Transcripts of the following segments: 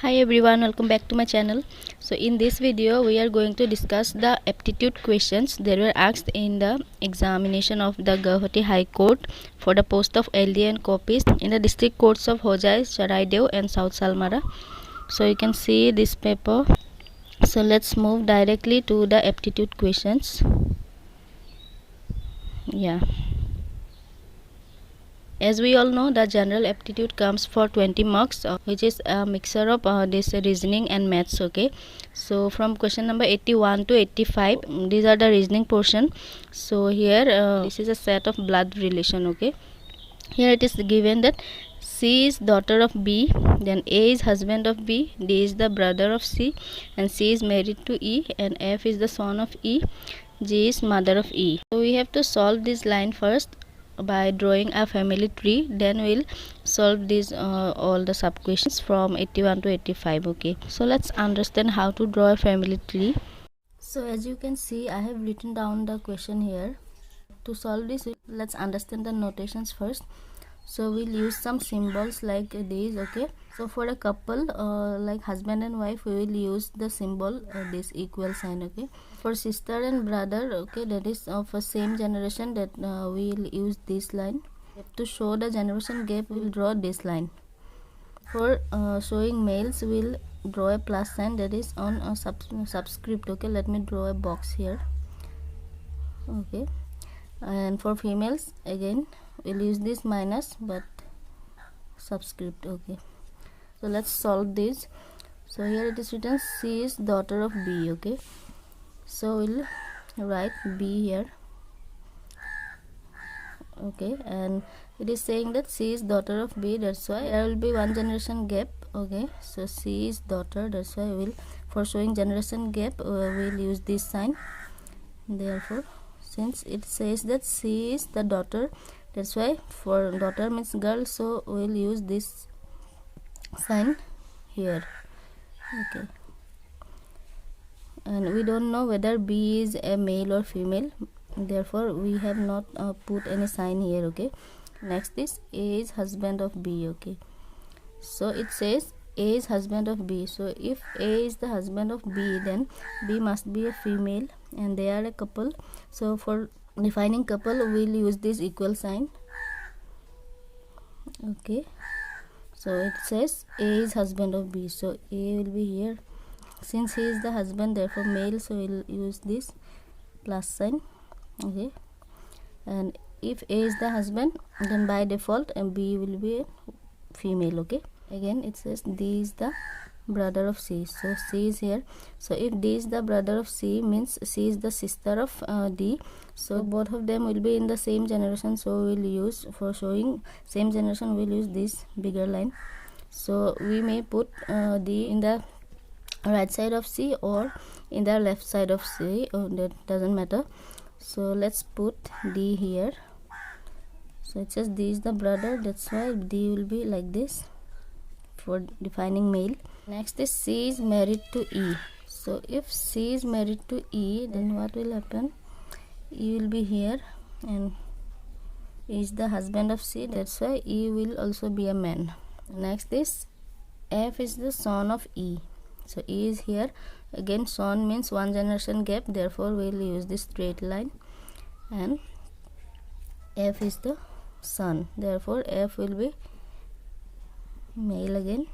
Hi everyone, welcome back to my channel. So in this video we are going to discuss the aptitude questions that were asked in the examination of the Guwahati High Court for the post of LDA and Copyists in the district courts of HOJAI, CHARAIDEO and South SALMARA. So you can see this paper. So let's move directly to the aptitude questions. As we all know, the general aptitude comes for 20 marks, which is a mixture of this reasoning and maths. Okay, so from question number 81 to 85, these are the reasoning portion. So here this is a set of blood relation. Okay, here it is given that C is daughter of B, then A is husband of B, D is the brother of C, and C is married to E, and F is the son of E, G is mother of E. So we have to solve this line first by drawing a family tree, then we'll solve these all the sub questions from 81 to 85. Okay, so let's understand how to draw a family tree. So as you can see, I have written down the question here. To solve this, let's understand the notations first. So we'll use some symbols like these. Okay, so for a couple like husband and wife, we will use the symbol this equal sign. Okay, for sister and brother, okay, that is of a same generation, that we'll use this line. To show the generation gap, we'll draw this line. For showing males, we'll draw a plus sign, that is on a subscript. Okay, let me draw a box here. Okay, and for females, again we'll use this minus but subscript. Okay, so let's solve this. So here it is written C is daughter of B. Okay, so we'll write B here. Okay, and it is saying that C is daughter of B, that's why there will be one generation gap. Okay, so C is daughter, that's why we'll, for showing generation gap, we'll use this sign. Therefore, since it says that C is the daughter, that's why for daughter means girl, so we'll use this sign here. Okay, and we don't know whether B is a male or female, therefore we have not put any sign here. Okay, next is A is husband of B. Okay, so it says A is husband of B, so if A is the husband of B, then B must be a female and they are a couple. So for defining couple, we'll use this equal sign. Okay, so it says A is husband of B, so A will be here. Since he is the husband, therefore male, so we'll use this plus sign. Okay, and if A is the husband, then by default B will be a female. Okay, again it says D is the brother of C, so C is here. So if D is the brother of C, means C is the sister of D, so both of them will be in the same generation, so we'll use, for showing same generation, we'll use this bigger line. So we may put D in the right side of C or in the left side of C, that doesn't matter. So let's put D here. So it says D is the brother, that's why D will be like this for defining male. Next is C is married to E. So if C is married to E, then what will happen? E will be here and E is the husband of C, that's why E will also be a man. Next is F is the son of E. So E is here, again son means one generation gap, therefore we will use this straight line, and F is the son, therefore F will be male again.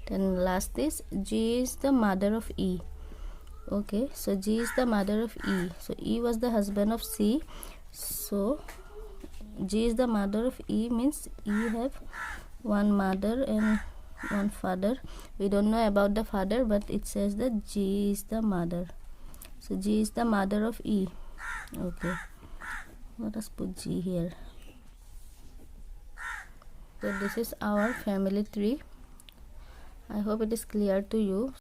Then last is G is the mother of E. Okay, so G is the mother of E, so E was the husband of C, so G is the mother of E, means E have one mother and one father. We don't know about the father, but it says that G is the mother, so G is the mother of E. Okay, let us put G here. So this is our family tree. I hope it is clear to you.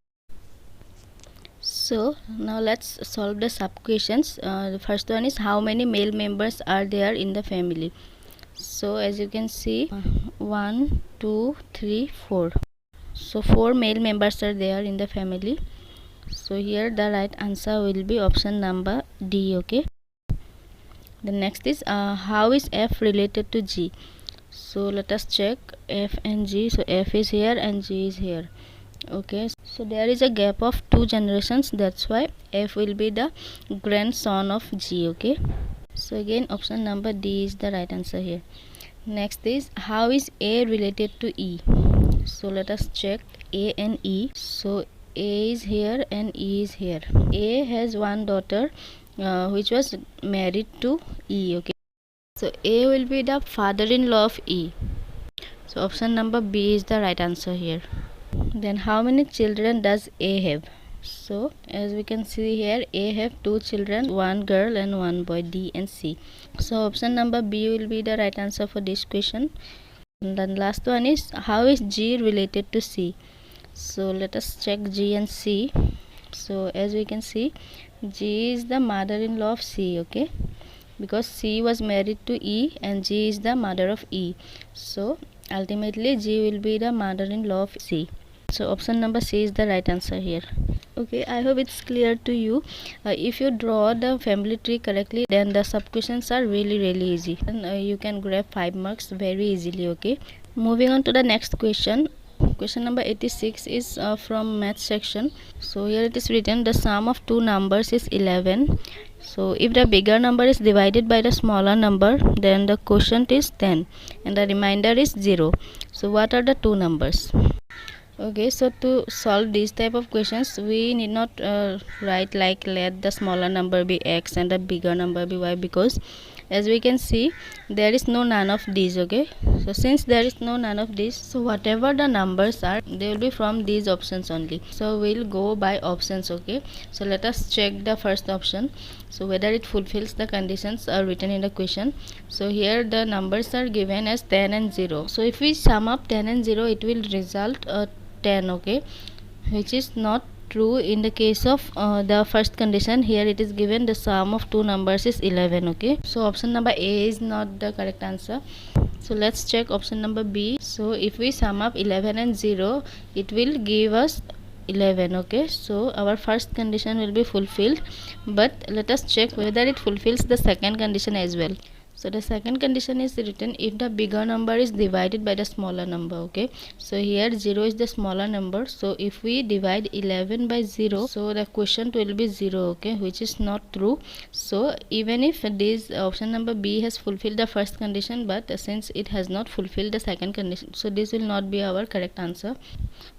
So now let's solve the sub questions. The first one is how many male members are there in the family. So as you can see, 1 2 3 4, so 4 male members are there in the family. So here the right answer will be option number D. Okay, the next is how is F related to G. So let us check F and G. So F is here and G is here. Okay, so there is a gap of 2 generations, that's why F will be the grandson of G. Okay, so again option number D is the right answer here. Next is, how is A related to E? So let us check A and E. So A is here and E is here. A has one daughter which was married to E. Okay, so A will be the father-in-law of E. So option number B is the right answer here. Then how many children does A have? So as we can see here, A have 2 children, one girl and one boy, D and C. So option number B will be the right answer for this question. And then last one is, how is G related to C? So let us check G and C. So as we can see, G is the mother-in-law of C. Okay, because C was married to E and G is the mother of E. So ultimately G will be the mother-in-law of C. So option number C is the right answer here. Okay, I hope it's clear to you. If you draw the family tree correctly, then the sub questions are really easy, and you can grab 5 marks very easily. Okay, moving on to the next question. Question number 86 is from math section. So here it is written, the sum of two numbers is 11. So if the bigger number is divided by the smaller number, then the quotient is 10 and the remainder is 0. So what are the two numbers? Okay, so to solve these type of questions, we need not write like let the smaller number be x and the bigger number be y, because as we can see there is none of these. Okay, so since there is none of these, so whatever the numbers are, they will be from these options only. So we'll go by options. Okay, so let us check the first option, so whether it fulfills the conditions are written in the question. So here the numbers are given as 10 and 0. So if we sum up 10 and 0, it will result 10. Okay, which is not true in the case of the first condition. Here it is given the sum of two numbers is 11. Okay, so option number A is not the correct answer. So let's check option number B. So if we sum up 11 and 0, it will give us 11. Okay, so our first condition will be fulfilled, but let us check whether it fulfills the second condition as well. So the second condition is written, if the bigger number is divided by the smaller number. Okay, so here 0 is the smaller number, so if we divide 11 by 0, so the quotient will be 0. Okay, which is not true. So even if this option number B has fulfilled the first condition, but since it has not fulfilled the second condition, so this will not be our correct answer.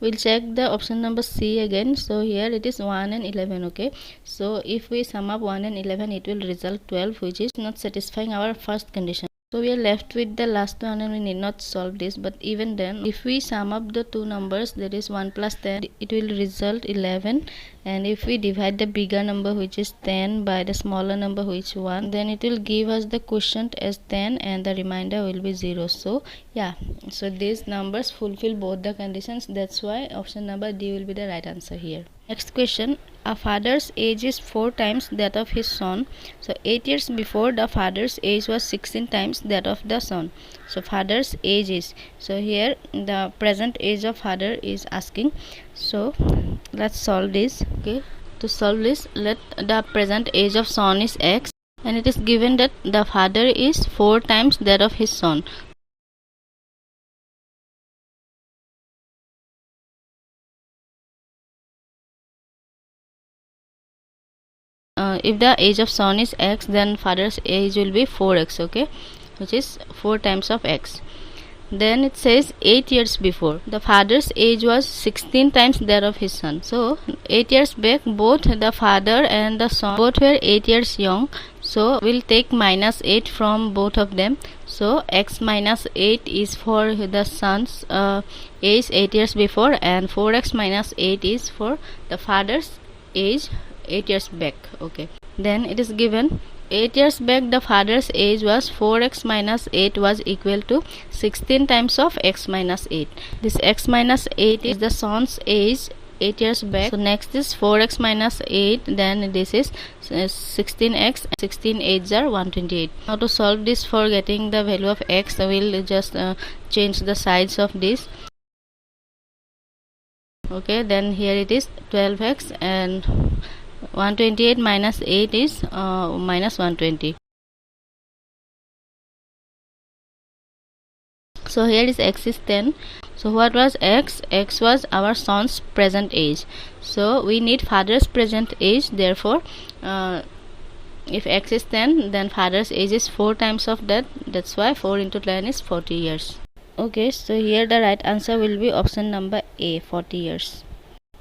We'll check the option number C again. So here it is 1 and 11. Okay, so if we sum up 1 and 11, it will result 12, which is not satisfying our first condition. So we are left with the last one and we need not solve this. But even then, if we sum up the two numbers, that is 1 plus 10, it will result 11. And if we divide the bigger number, which is 10, by the smaller number, which is 1, then it will give us the quotient as 10 and the remainder will be 0. So yeah, so these numbers fulfill both the conditions. That's why option number D will be the right answer here. Next question, a father's age is 4 times that of his son. So 8 years before, the father's age was 16 times that of the son. So father's age is, so here the present age of father is asking. So let's solve this. Okay, to solve this, let the present age of son is x, and it is given that the father is 4 times that of his son. If the age of son is x, then father's age will be 4x. Okay, which is 4 times of x. Then it says 8 years before, the father's age was 16 times that of his son. So 8 years back, both the father and the son both were 8 years young. So we'll take minus 8 from both of them. So x minus 8 is for the son's age 8 years before, and 4x minus 8 is for the father's age 8 years back. Okay, then it is given 8 years back the father's age was 4x minus 8 was equal to 16 times of x minus 8. This x minus 8 is the son's age 8 years back. So next is 4x minus 8, then this is 16x. 16 8s are 128. Now to solve this for getting the value of x, I will just change the sides of this. Okay, then here it is 12x, and 128 minus 8 is minus 120. So here is x is 10, So what was x? X was our son's present age. So we need father's present age. Therefore, if x is 10, then father's age is 4 times of that. That's why 4 into 10 is 40 years. Okay, so here the right answer will be option number A, 40 years.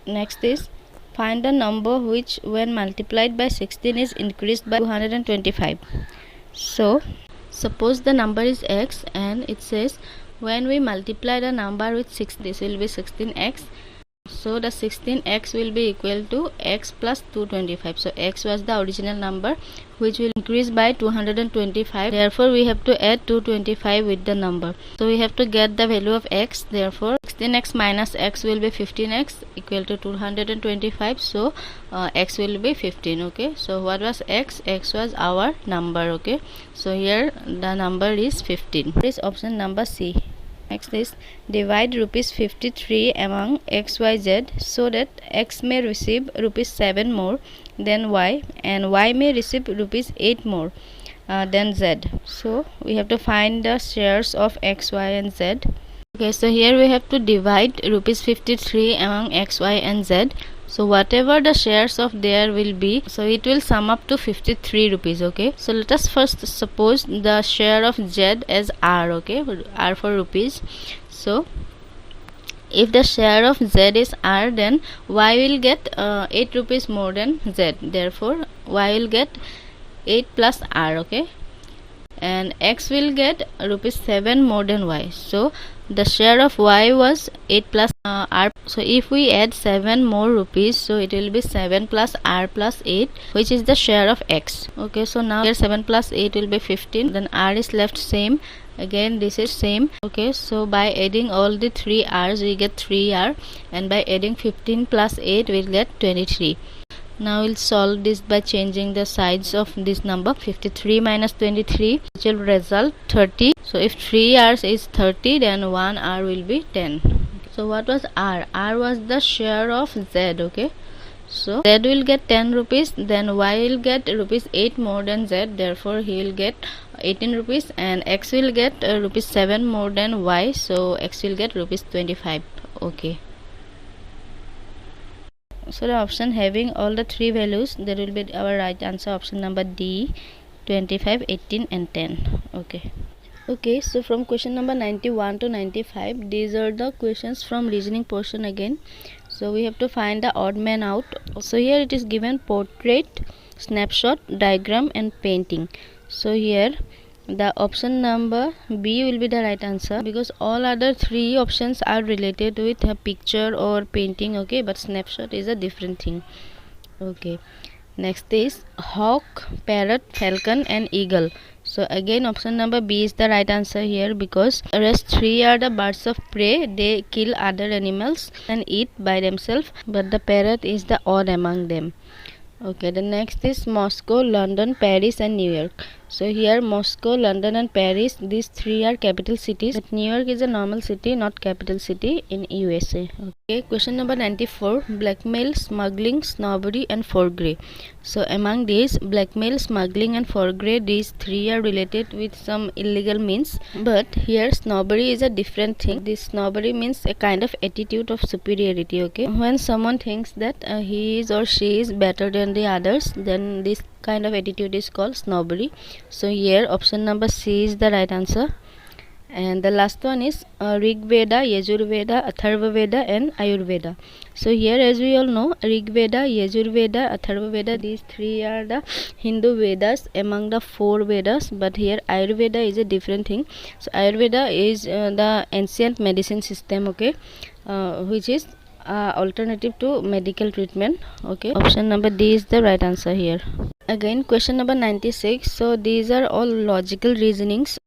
Next is, find the number which when multiplied by 16 is increased by 225. So suppose the number is x and it says when we multiply the number with 6, this will be 16x. So the 16x will be equal to x plus 225. So x was the original number which will increase by 225. Therefore we have to add 225 with the number. So we have to get the value of x. Therefore 16x minus x will be 15x equal to 225. So x will be 15. Okay, so what was x? X was our number. Okay, so here the number is 15. This is option number C. Next is, divide rupees 53 among x, y, z so that x may receive rupees 7 more than y and y may receive rupees 8 more than z. So we have to find the shares of x, y and z. Okay, so here we have to divide rupees 53 among x, y and z. So whatever the shares of there will be, so it will sum up to 53 rupees. Okay, so let us first suppose the share of z as r. Okay, r for rupees. So if the share of z is r, then y will get 8 rupees more than z. Therefore y will get 8 plus r. Okay, and x will get rupees 7 more than y. So the share of y was 8 plus r. So if we add 7 more rupees, so it will be 7 plus r plus 8, which is the share of x. Okay, so now here 7 plus 8 will be 15. Then r is left same. Again this is same. Okay, so by adding all the 3 r's we get 3r, and by adding 15 plus 8 we'll get 23. Now we'll solve this by changing the sides of this number. 53 minus 23, which will result 30. So if 3 r's is 30, then 1 r will be 10. So what was r? R was the share of z. Okay, so z will get 10 rupees, then y will get rupees 8 more than z. Therefore he will get 18 rupees, and x will get rupees 7 more than y. So x will get rupees 25. Okay, so the option having all the 3 values, that will be our right answer, option number D, 25, 18 and 10. Okay, so from question number 91 to 95, these are the questions from reasoning portion again. So we have to find the odd man out. So here it is given portrait, snapshot, diagram and painting. So here the option number B will be the right answer, because all other 3 options are related with a picture or painting. Okay, but snapshot is a different thing. Okay, next is hawk, parrot, falcon and eagle. So again option number B is the right answer here, because rest 3 are the birds of prey. They kill other animals and eat by themselves, but the parrot is the odd among them. Okay, the next is Moscow, London, Paris and New York. So here Moscow, London and Paris, these 3 are capital cities, but New York is a normal city, not capital city in USA. Okay, question number 94, blackmail, smuggling, snobbery and forgery. So among these, blackmail, smuggling and forgery, these 3 are related with some illegal means, but here snobbery is a different thing. This snobbery means a kind of attitude of superiority. Okay, when someone thinks that he is or she is better than the others, then this kind of attitude is called snobbery. So here option number C is the right answer. And the last one is Rig Veda, Yajur Veda, Atharva Veda and Ayurveda. So here, as we all know, Rig Veda, Yajur Veda, Atharva Veda, these 3 are the Hindu Vedas among the 4 Vedas, but here Ayurveda is a different thing. So Ayurveda is the ancient medicine system, okay, which is alternative to medical treatment. Okay, option number D is the right answer here. Again question number 96. So these are all logical reasonings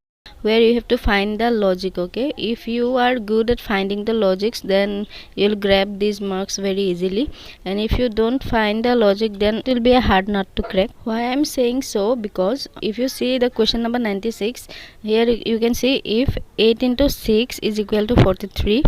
where you have to find the logic. Okay, if you are good at finding the logics, then you'll grab these marks very easily, and if you don't find the logic, then it will be a hard nut to crack. Why I'm saying so? Because if you see the question number 96, here you can see if 8 into 6 is equal to 43,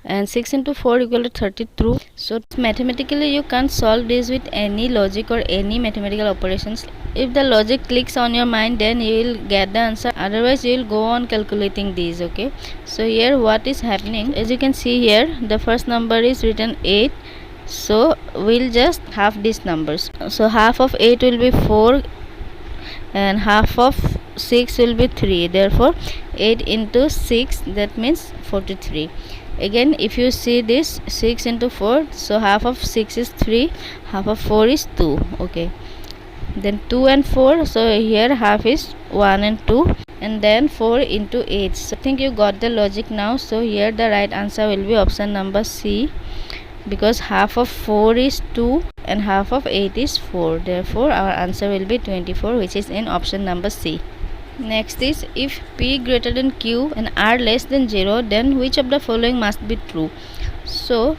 and 6 into 4 equal to 32. So mathematically you can't solve this with any logic or any mathematical operations. If the logic clicks on your mind, then you will get the answer, otherwise you will go on calculating these. Okay, so here what is happening, as you can see here, the first number is written 8, so we'll just half these numbers. So half of 8 will be 4 and half of 6 will be 3, therefore 8 into 6, that means 43. Again, if you see this 6 into 4, so half of 6 is 3, half of 4 is 2. Okay, then 2 and 4, so here half is 1 and 2, and then 4 into 8. So I think you got the logic now. So here the right answer will be option number C, because half of 4 is 2 and half of 8 is 4, therefore our answer will be 24, which is in option number C. Next is, if P greater than Q and R less than 0, then which of the following must be true? So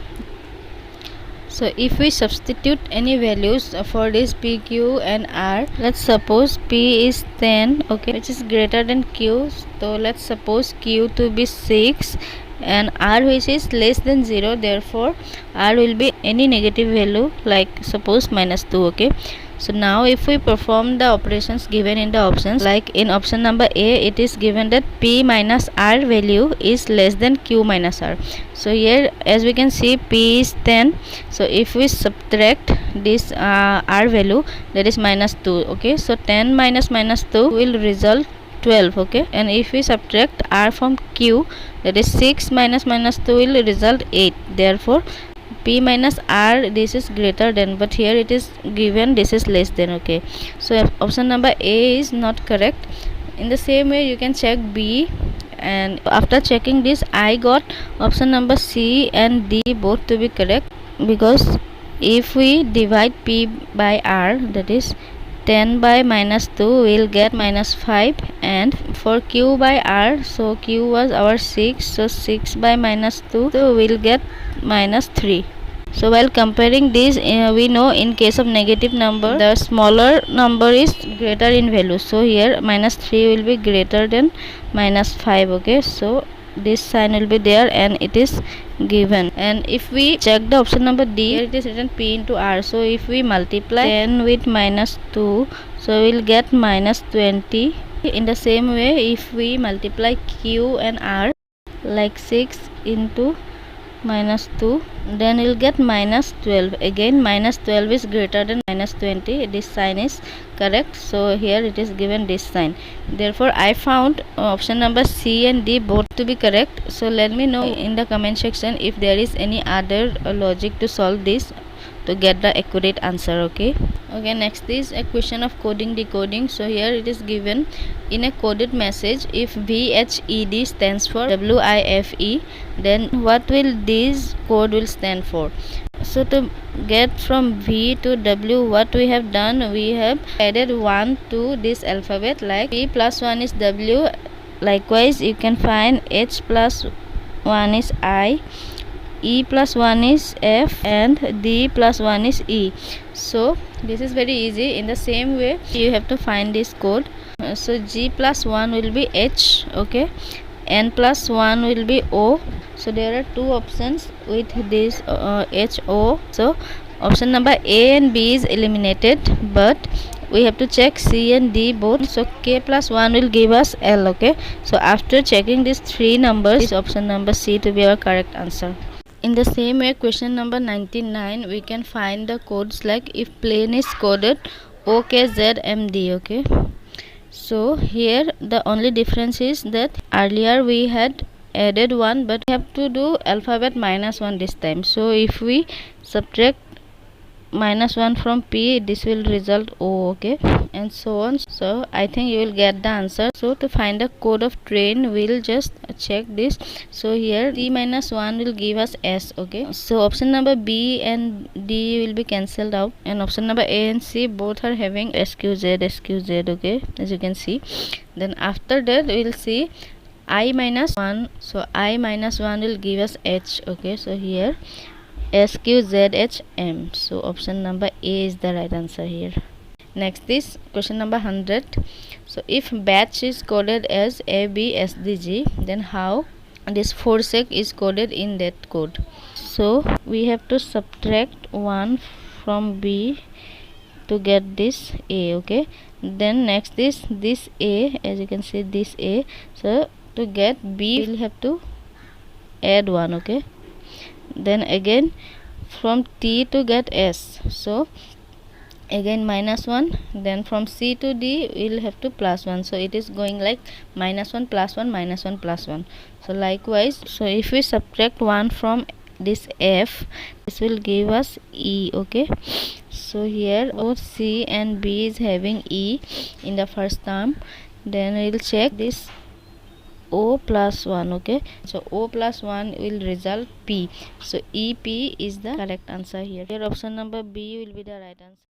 if we substitute any values for this P, Q and R, let's suppose P is 10, okay, which is greater than Q, so let's suppose Q to be 6 and R which is less than 0, therefore R will be any negative value, like suppose -2. Okay, so now if we perform the operations given in the options, like in option number A, it is given that P minus R value is less than Q minus R. So here as we can see, P is 10, so if we subtract this R value, that is -2. Okay, so 10 minus -2 will result 12. Okay, and if we subtract R from Q, that is 6 minus -2 will result 8, therefore P minus R, this is greater than, but here it is given this is less than. Okay, so option number A is not correct. In the same way you can check B, and after checking this I got option number C and D both to be correct, because if we divide P by R, that is 10 by -2, will get -5, and for Q by R, so Q was our 6, so 6 by -2, so we'll get -3. So while comparing these, we know in case of negative number, the smaller number is greater in value, so here -3 will be greater than -5. Okay, so this sign will be there and it is given. And if we check the option number D, here it is written P into R, so if we multiply 10 with -2, so we'll get -20. In the same way, if we multiply Q and R, like 6 into -2, then we'll get -12. Again -12 is greater than -20, this sign is correct, so here it is given this sign. Therefore I found option number C and D both to be correct. So let me know in the comment section if there is any other logic to solve this to get the accurate answer. Okay, next is a question of coding decoding. So here it is given in a coded message, if VHED stands for WIFE, then what will this code will stand for? So to get from V to W, what we have done, we have added 1 to this alphabet, like P plus 1 is W, likewise you can find H plus 1 is I, E plus 1 is F, and D plus 1 is E. So this is very easy. In the same way you have to find this code. So G plus 1 will be H, okay, N plus 1 will be O. So there are two options with this HO. So option number A and B is eliminated, but we have to check C and D both. So K plus 1 will give us L. Okay, so after checking these three numbers, option number C to be our correct answer. In the same way, question number 99, we can find the codes, like if plane is coded OKZMD. Okay, so here the only difference is that earlier we had added 1, but we have to do alphabet -1 this time. So if we subtract -1 from P, this will result O. Okay, and so on. So I think you will get the answer. So to find the code of train, we'll just check this. So here C -1 will give us S. Okay, so option number B and D will be cancelled out, and option number A and C both are having SQZ. Okay, as you can see. Then after that we'll see I -1, so I -1 will give us H. Okay, so here SQZHM. So option number A is the right answer here. Next is question number 100. So if batch is coded as ABSDG, then how this forsake is coded in that code. So we have to subtract 1 from B to get this A. Okay, then next is this A, as you can see this A. So to get B we'll have to add 1. Okay, then again from T to get S, so again -1, then from C to D we'll have to +1. So it is going like -1 +1 -1 +1. So likewise, so if we subtract 1 from this F, this will give us E. Okay, so here both C and B is having E in the first term. Then we'll check this O plus 1. Okay, so O plus 1 will result P. So EP is the correct answer here. Here option number B will be the right answer.